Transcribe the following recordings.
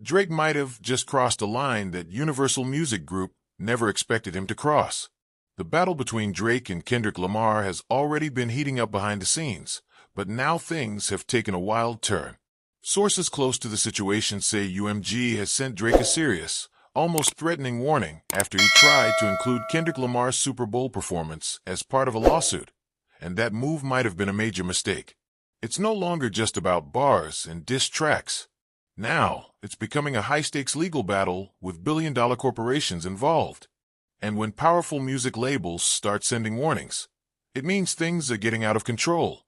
Drake might have just crossed a line that Universal Music Group never expected him to cross. The battle between Drake and Kendrick Lamar has already been heating up behind the scenes, but now things have taken a wild turn. Sources close to the situation say UMG has sent Drake a serious, almost threatening warning after he tried to include Kendrick Lamar's Super Bowl performance as part of a lawsuit, and that move might have been a major mistake. It's no longer just about bars and diss tracks. Now, it's becoming a high-stakes legal battle with billion-dollar corporations involved. And when powerful music labels start sending warnings, it means things are getting out of control.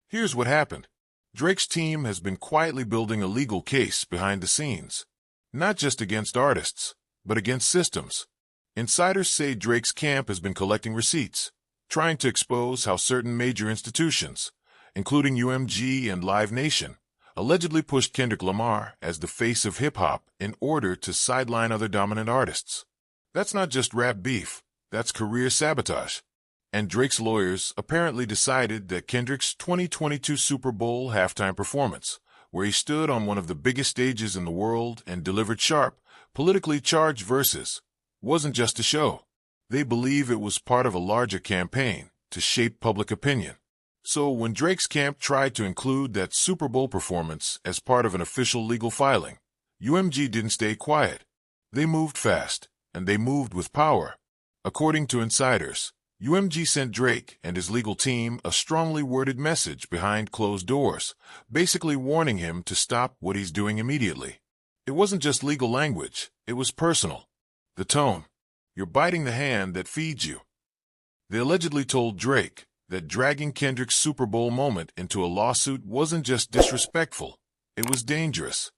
Here's what happened. Drake's team has been quietly building a legal case behind the scenes, not just against artists, but against systems. Insiders say Drake's camp has been collecting receipts, trying to expose how certain major institutions, including UMG and Live Nation, allegedly pushed Kendrick Lamar as the face of hip-hop in order to sideline other dominant artists. That's not just rap beef, that's career sabotage. And Drake's lawyers apparently decided that Kendrick's 2022 Super Bowl halftime performance, where he stood on one of the biggest stages in the world and delivered sharp, politically charged verses, wasn't just a show. They believe it was part of a larger campaign to shape public opinion. So when Drake's camp tried to include that Super Bowl performance as part of an official legal filing, UMG didn't stay quiet. They moved fast, and they moved with power. According to insiders, UMG sent Drake and his legal team a strongly worded message behind closed doors, basically warning him to stop what he's doing immediately. It wasn't just legal language, it was personal. The tone. You're biting the hand that feeds you. They allegedly told Drake that dragging Kendrick's Super Bowl moment into a lawsuit wasn't just disrespectful, it was dangerous.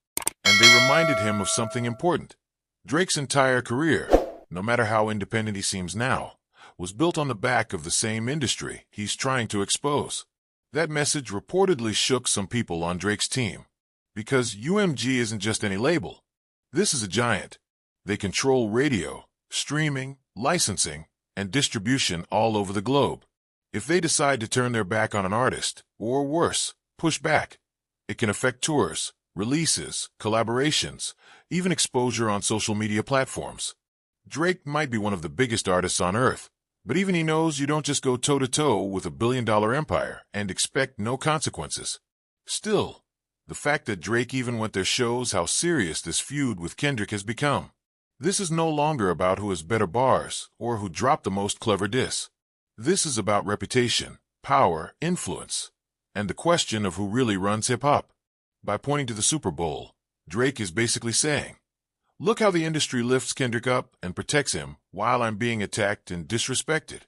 And they reminded him of something important. Drake's entire career, no matter how independent he seems now, was built on the back of the same industry he's trying to expose. That message reportedly shook some people on Drake's team. Because UMG isn't just any label. This is a giant. They control radio, streaming, licensing, and distribution all over the globe. If they decide to turn their back on an artist, or worse, push back, it can affect tours, releases, collaborations, even exposure on social media platforms. Drake might be one of the biggest artists on earth, but even he knows you don't just go toe-to-toe with a billion-dollar empire and expect no consequences. Still, the fact that Drake even went there shows how serious this feud with Kendrick has become. This is no longer about who has better bars or who dropped the most clever diss. This is about reputation, power, influence, and the question of who really runs hip-hop. By pointing to the Super Bowl, Drake is basically saying, look how the industry lifts Kendrick up and protects him while I'm being attacked and disrespected.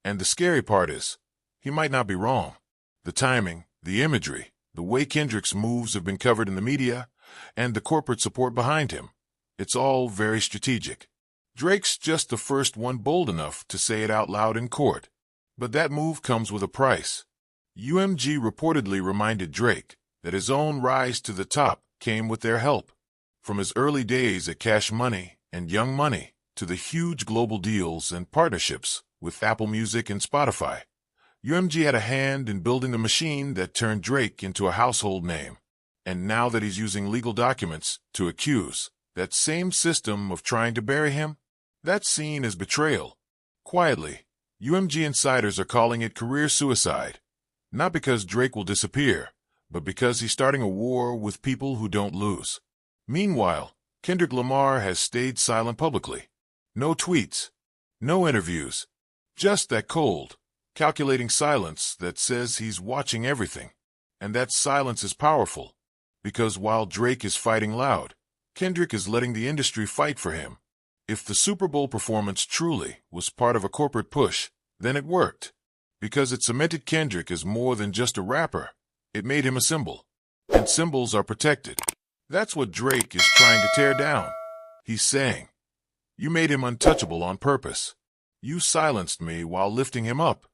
And the scary part is, he might not be wrong. The timing, the imagery, the way Kendrick's moves have been covered in the media, and the corporate support behind him, it's all very strategic. Drake's just the first one bold enough to say it out loud in court. But that move comes with a price. UMG reportedly reminded Drake that his own rise to the top came with their help. From his early days at Cash Money and Young Money to the huge global deals and partnerships with Apple Music and Spotify, UMG had a hand in building the machine that turned Drake into a household name. And now that he's using legal documents to accuse that same system of trying to bury him, that's seen as betrayal. Quietly, UMG insiders are calling it career suicide. Not because Drake will disappear, but because he's starting a war with people who don't lose. Meanwhile, Kendrick Lamar has stayed silent publicly. No tweets, no interviews, just that cold, calculating silence that says he's watching everything. And that silence is powerful, because while Drake is fighting loud, Kendrick is letting the industry fight for him. If the Super Bowl performance truly was part of a corporate push, then it worked. Because it cemented Kendrick as more than just a rapper, it made him a symbol. And symbols are protected. That's what Drake is trying to tear down. He's saying, you made him untouchable on purpose. You silenced me while lifting him up.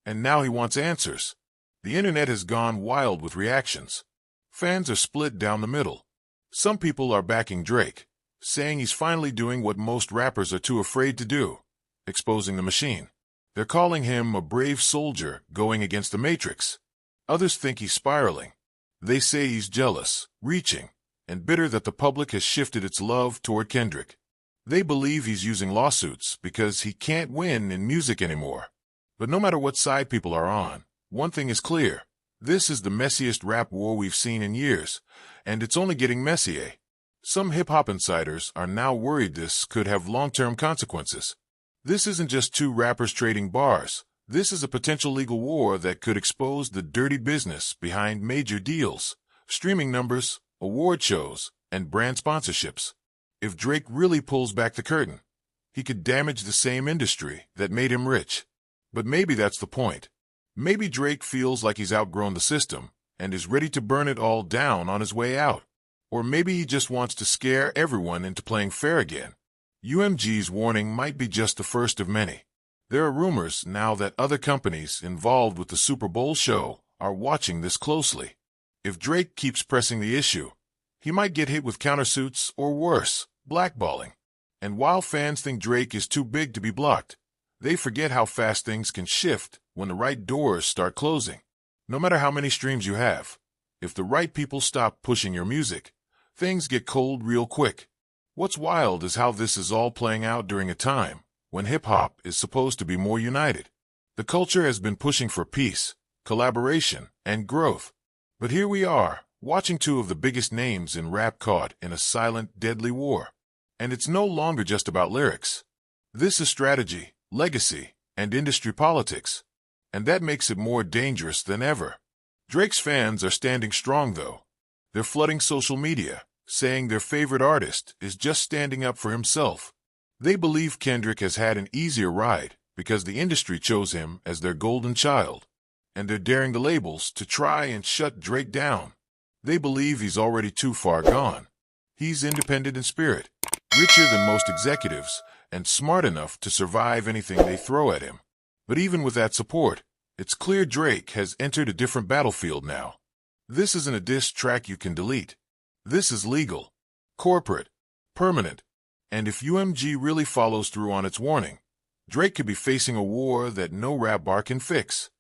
And now he wants answers. The internet has gone wild with reactions. Fans are split down the middle. Some people are backing Drake, saying he's finally doing what most rappers are too afraid to do, exposing the machine. They're calling him a brave soldier going against the Matrix. Others think he's spiraling. They say he's jealous, reaching, and bitter that the public has shifted its love toward Kendrick. They believe he's using lawsuits because he can't win in music anymore. But no matter what side people are on, one thing is clear. This is the messiest rap war we've seen in years, and it's only getting messier. Some hip-hop insiders are now worried this could have long-term consequences. This isn't just two rappers trading bars. This is a potential legal war that could expose the dirty business behind major deals, streaming numbers, award shows, and brand sponsorships. If Drake really pulls back the curtain, he could damage the same industry that made him rich. But maybe that's the point. Maybe Drake feels like he's outgrown the system and is ready to burn it all down on his way out. Or maybe he just wants to scare everyone into playing fair again. UMG's warning might be just the first of many. There are rumors now that other companies involved with the Super Bowl show are watching this closely. If Drake keeps pressing the issue, he might get hit with countersuits or worse, blackballing. And while fans think Drake is too big to be blocked, they forget how fast things can shift when the right doors start closing. No matter how many streams you have, if the right people stop pushing your music, things get cold real quick. What's wild is how this is all playing out during a time when hip-hop is supposed to be more united. The culture has been pushing for peace, collaboration, and growth. But here we are, watching two of the biggest names in rap caught in a silent, deadly war. And it's no longer just about lyrics. This is strategy, legacy, and industry politics. And that makes it more dangerous than ever. Drake's fans are standing strong, though. They're flooding social media, saying their favorite artist is just standing up for himself. They believe Kendrick has had an easier ride because the industry chose him as their golden child. And they're daring the labels to try and shut Drake down. They believe he's already too far gone. He's independent in spirit, richer than most executives, and smart enough to survive anything they throw at him. But even with that support, it's clear Drake has entered a different battlefield now. This isn't a diss track you can delete. This is legal, corporate, permanent. And if UMG really follows through on its warning, Drake could be facing a war that no rap bar can fix.